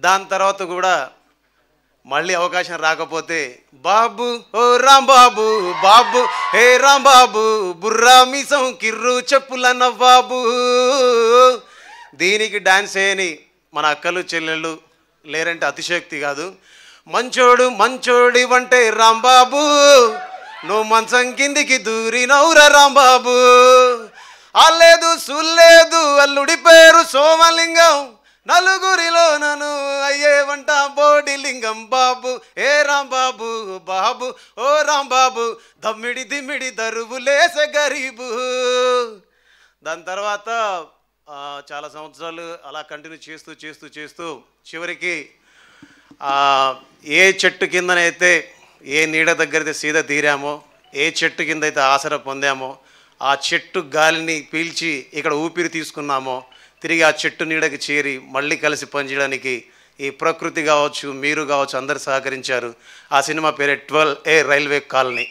దాని తర్వాత కూడా మళ్ళీ అవకాశం రాకపోతే బాబు ఓ రాంబాబు బాబు హే రాంబాబు బుర్రా మీసం కిర్రు చెప్పుల నవ్వాబు. దీనికి డాన్స్ చేయని మన అక్కలు చెల్లెళ్ళు లేరంటే అతిశయోక్తి కాదు. మంచోడు మంచోడి వంటే రాంబాబు నువ్వు మంచం కిందికి దూరినవురా రాంబాబు. అల్లేదు సుల్లేదు అల్లుడి పేరు సోమలింగం నలుగురిలో నన్ను అయ్యేవంట బోడిలింగం బాబు ఏ రాంబాబు బాబు ఓ రాంబాబు దమ్మిడి దిమ్మిడి దరువులేసే గరీబు. దాని తర్వాత చాలా సంవత్సరాలు అలా కంటిన్యూ చేస్తూ చేస్తూ చేస్తూ చివరికి ఏ చెట్టు కిందనైతే ఏ నీడ దగ్గరైతే సీద తీరామో ఏ చెట్టు కింద అయితే ఆసరా పొందామో ఆ చెట్టు గాలిని పీల్చి ఇక్కడ ఊపిరి తీసుకున్నామో తిరిగి ఆ చెట్టు నీడకి చేరి మళ్ళీ కలిసి పనిచేయడానికి ఈ ప్రకృతి కావచ్చు మీరు కావచ్చు అందరు సహకరించారు. ఆ సినిమా పేరే 12A రైల్వే కాలనీ.